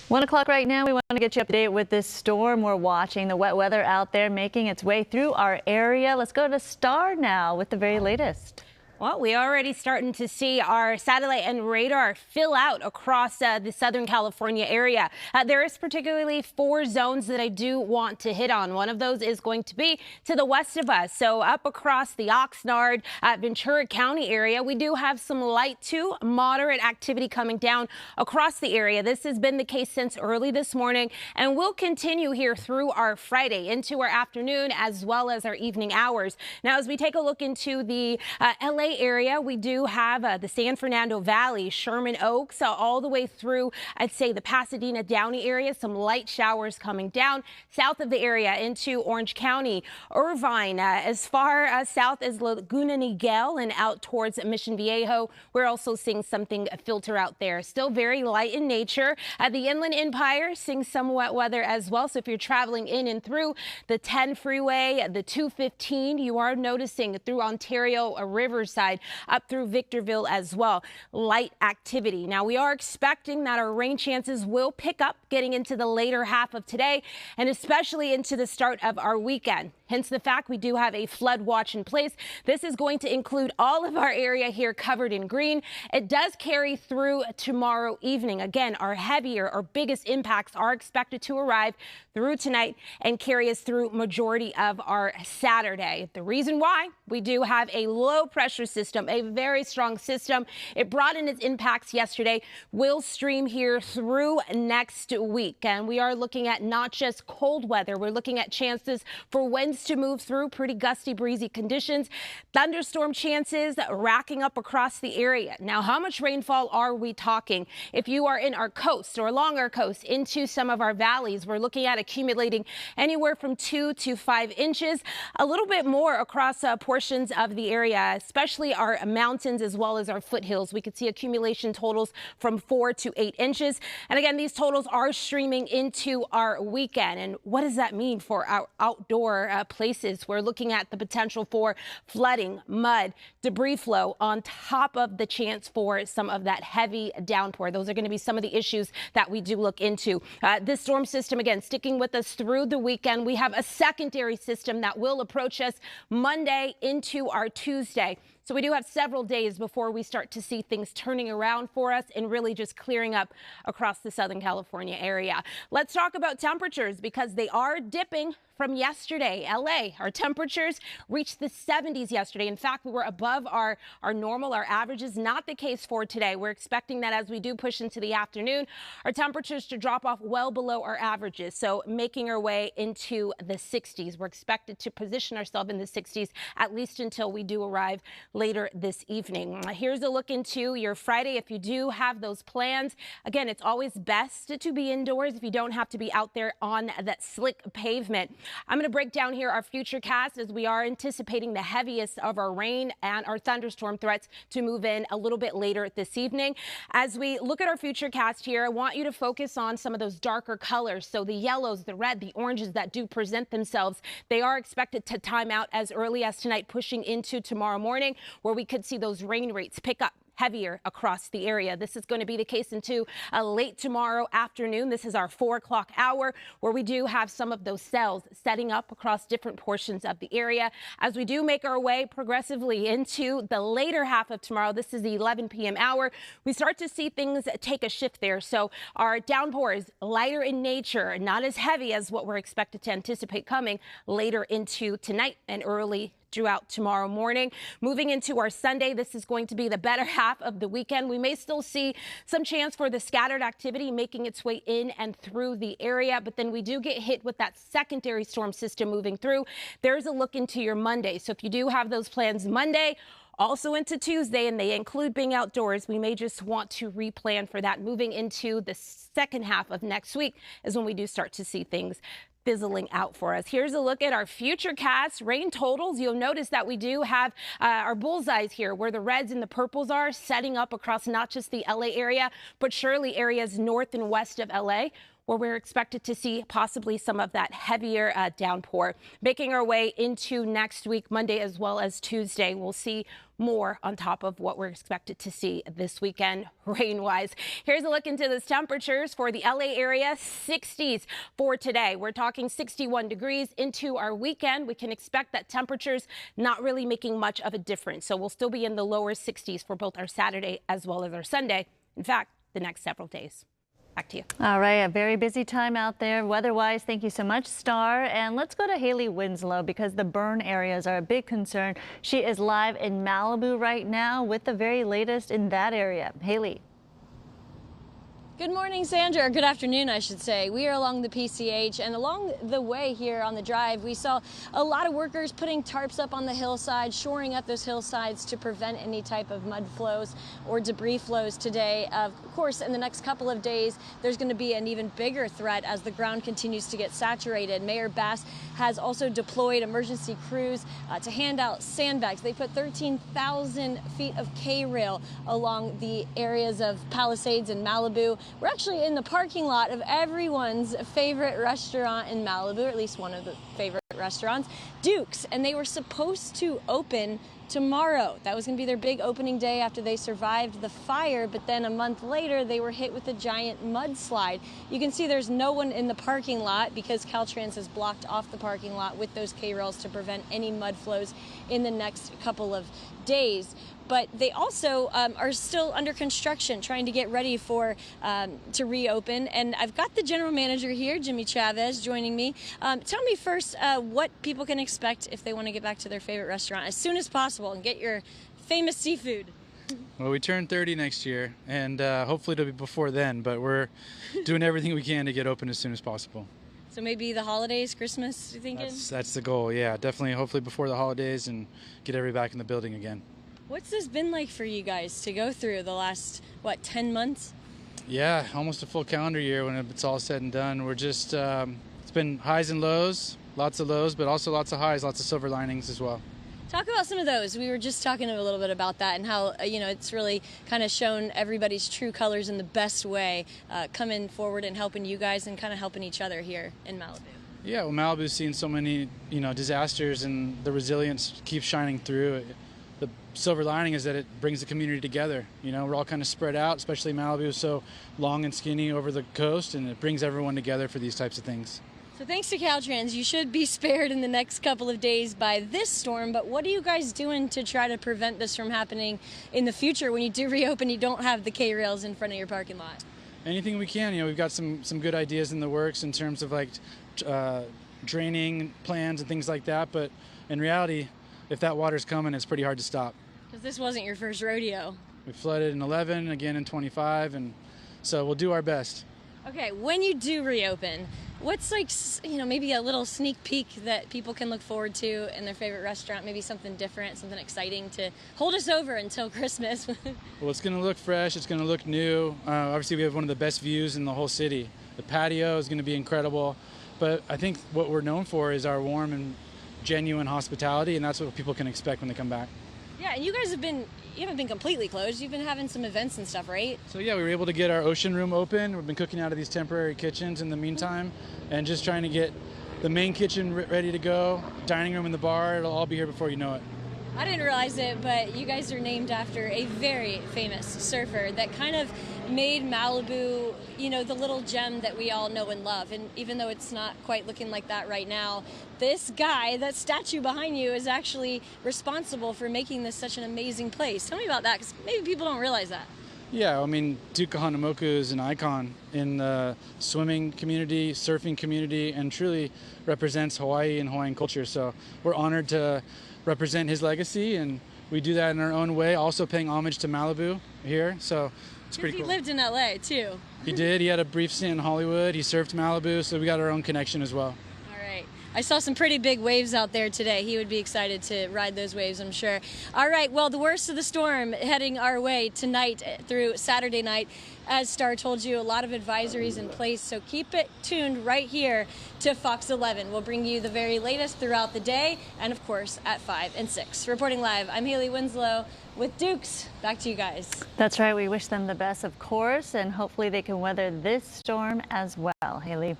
1 o'clock right now. We want to get you up to date with this storm we're watching. The wet weather out there making its way through our area. Let's go to Star now with the very latest. Well, we already starting to see our satellite and radar fill out across the Southern California area. There is particularly 4 zones that I do want to hit on. One of those is going to be to the west of us. So up across the Oxnard, Ventura County area, we do have some light to moderate activity coming down across the area. This has been the case since early this morning and will continue here through our Friday into our afternoon as well as our evening hours. Now, as we take a look into the LA area, we do have the San Fernando Valley, Sherman Oaks, all the way through, I'd say, the Pasadena Downey area. Some light showers coming down south of the area into Orange County, Irvine, as far south as Laguna Niguel and out towards Mission Viejo. We're also seeing something filter out there. Still very light in nature. The Inland Empire seeing some wet weather as well. So if you're traveling in and through the 10 freeway, the 215, you are noticing through Ontario, Riverside, up through Victorville as well. Light activity. Now, we are expecting that our rain chances will pick up getting into the later half of today and especially into the start of our weekend. Hence the fact we do have a flood watch in place. This is going to include all of our area here covered in green. It does carry through tomorrow evening. Again, our biggest impacts are expected to arrive through tonight and carry us through majority of our Saturday. The reason why we do have a low pressure system, a very strong system. It brought in its impacts yesterday, will stream here through next week. And we are looking at not just cold weather. We're looking at chances for winds to move through, pretty gusty, breezy conditions. Thunderstorm chances racking up across the area. Now, how much rainfall are we talking? If you are in our coast or along our coast into some of our valleys, we're looking at accumulating anywhere from 2 to 5 inches, a little bit more across portions of the area, especially our mountains as well as our foothills. We could see accumulation totals from 4 to 8 inches. And again, these totals are streaming into our weekend. And what does that mean for our outdoor places? We're looking at the potential for flooding, mud, debris flow on top of the chance for some of that heavy downpour. Those are going to be some of the issues that we do look into. This storm system, again, sticking with us through the weekend. We have a secondary system that will approach us Monday into our Tuesday. So we do have several days before we start to see things turning around for us and really just clearing up across the Southern California area. Let's talk about temperatures because they are dipping from yesterday. LA, our temperatures reached the 70s yesterday. In fact, we were above our normal, our averages. Not the case for today. We're expecting that as we do push into the afternoon, our temperatures to drop off well below our averages. So making our way into the 60s. We're expected to position ourselves in the 60s at least until we do arrive later this evening. Here's a look into your Friday. If you do have those plans, again, it's always best to be indoors if you don't have to be out there on that slick pavement. I'm going to break down here our futurecast as we are anticipating the heaviest of our rain and our thunderstorm threats to move in a little bit later this evening. As we look at our futurecast here, I want you to focus on some of those darker colors. So the yellows, the red, the oranges that do present themselves, they are expected to time out as early as tonight, pushing into tomorrow morning, where we could see those rain rates pick up heavier across the area. This is going to be the case into late tomorrow afternoon. This is our 4 o'clock hour where we do have some of those cells setting up across different portions of the area. As we do make our way progressively into the later half of tomorrow, this is the 11 p.m. hour, we start to see things take a shift there. So our downpour is lighter in nature, not as heavy as what we're expected to anticipate coming later into tonight and early throughout tomorrow morning. Moving into our Sunday, this is going to be the better half of the weekend. We may still see some chance for the scattered activity making its way in and through the area, but then we do get hit with that secondary storm system moving through. There's a look into your Monday. So if you do have those plans Monday, also into Tuesday, and they include being outdoors, we may just want to replan for that. Moving into the second half of next week is when we do start to see things fizzling out for us. Here's a look at our futurecast rain totals. You'll notice that we do have our bullseyes here where the reds and the purples are setting up across not just the LA area, but surely areas north and west of LA. where we're expected to see possibly some of that heavier downpour. Making our way into next week, Monday as well as Tuesday, we'll see more on top of what we're expected to see this weekend rain-wise. Here's a look into those temperatures for the LA area. 60s for today. We're talking 61 degrees into our weekend. We can expect that temperatures not really making much of a difference. So we'll still be in the lower 60s for both our Saturday as well as our Sunday. In fact, the next several days. Back to you. All right, a very busy time out there weather-wise. Thank you so much, Star. And let's go to Hailey Winslow because the burn areas are a big concern. She is live in Malibu right now with the very latest in that area. Hailey. Good morning, Sandra, or good afternoon, I should say. We are along the PCH, and along the way here on the drive, we saw a lot of workers putting tarps up on the hillside, shoring up those hillsides to prevent any type of mud flows or debris flows today. Of course, in the next couple of days, there's going to be an even bigger threat as the ground continues to get saturated. Mayor Bass has also deployed emergency crews to hand out sandbags. They put 13,000 feet of K-rail along the areas of Palisades and Malibu. We're actually in the parking lot of everyone's favorite restaurant in Malibu, or at least one of the favorite restaurants, Duke's, and they were supposed to open tomorrow. That was going to be their big opening day after they survived the fire, but then a month later they were hit with a giant mudslide. You can see there's no one in the parking lot because Caltrans has blocked off the parking lot with those K-rails to prevent any mud flows in the next couple of days. But they also are still under construction, trying to get ready for to reopen. And I've got the general manager here, Jimmy Chavez, joining me. Tell me first what people can expect if they want to get back to their favorite restaurant as soon as possible and get your famous seafood. Well, we turn 30 next year, and hopefully it'll be before then, but we're doing everything we can to get open as soon as possible. So maybe the holidays, Christmas, you thinking? That's the goal, yeah. Definitely, hopefully before the holidays and get everybody back in the building again. What's this been like for you guys to go through the last, 10 months? Yeah, almost a full calendar year when it's all said and done. We're just, it's been highs and lows, lots of lows, but also lots of highs, lots of silver linings as well. Talk about some of those. We were just talking a little bit about that and how, it's really kind of shown everybody's true colors in the best way, coming forward and helping you guys and kind of helping each other here in Malibu. Yeah, well, Malibu's seen so many, disasters, and the resilience keeps shining through. The silver lining is that it brings the community together. We're all kind of spread out, especially Malibu is so long and skinny over the coast, and it brings everyone together for these types of things. So thanks to Caltrans, you should be spared in the next couple of days by this storm, but what are you guys doing to try to prevent this from happening in the future when you do reopen, you don't have the K-rails in front of your parking lot? Anything we can. We've got some good ideas in the works in terms of draining plans and things like that, but in reality, if that water's coming, it's pretty hard to stop. Because this wasn't your first rodeo. We flooded in 11, again in 25, and so we'll do our best. Okay, when you do reopen, what's maybe a little sneak peek that people can look forward to in their favorite restaurant, maybe something different, something exciting to hold us over until Christmas? Well, it's going to look fresh, it's going to look new. Obviously, we have one of the best views in the whole city. The patio is going to be incredible, but I think what we're known for is our warm and genuine hospitality, and that's what people can expect when they come back. Yeah, and you guys you haven't been completely closed. You've been having some events and stuff, right? So yeah, we were able to get our ocean room open. We've been cooking out of these temporary kitchens in the meantime, and just trying to get the main kitchen ready to go, dining room and the bar. It'll all be here before you know it. I didn't realize it, but you guys are named after a very famous surfer that kind of made Malibu, the little gem that we all know and love. And even though it's not quite looking like that right now, this guy, that statue behind you, is actually responsible for making this such an amazing place. Tell me about that, because maybe people don't realize that. Yeah, Duke Kahanamoku is an icon in the swimming community, surfing community, and truly represents Hawaii and Hawaiian culture. So we're honored to represent his legacy, and we do that in our own way, also paying homage to Malibu here. So it's pretty cool. He lived in LA too. He did. He had a brief stint in Hollywood. He surfed Malibu, so we got our own connection as well. All right. I saw some pretty big waves out there today. He would be excited to ride those waves, I'm sure. All right, well, the worst of the storm heading our way tonight through Saturday night. As Star told you, a lot of advisories in place, so keep it tuned right here to Fox 11. We'll bring you the very latest throughout the day and, of course, at 5 and 6. Reporting live, I'm Hailey Winslow with Dukes. Back to you guys. That's right. We wish them the best, of course, and hopefully they can weather this storm as well. Hailey.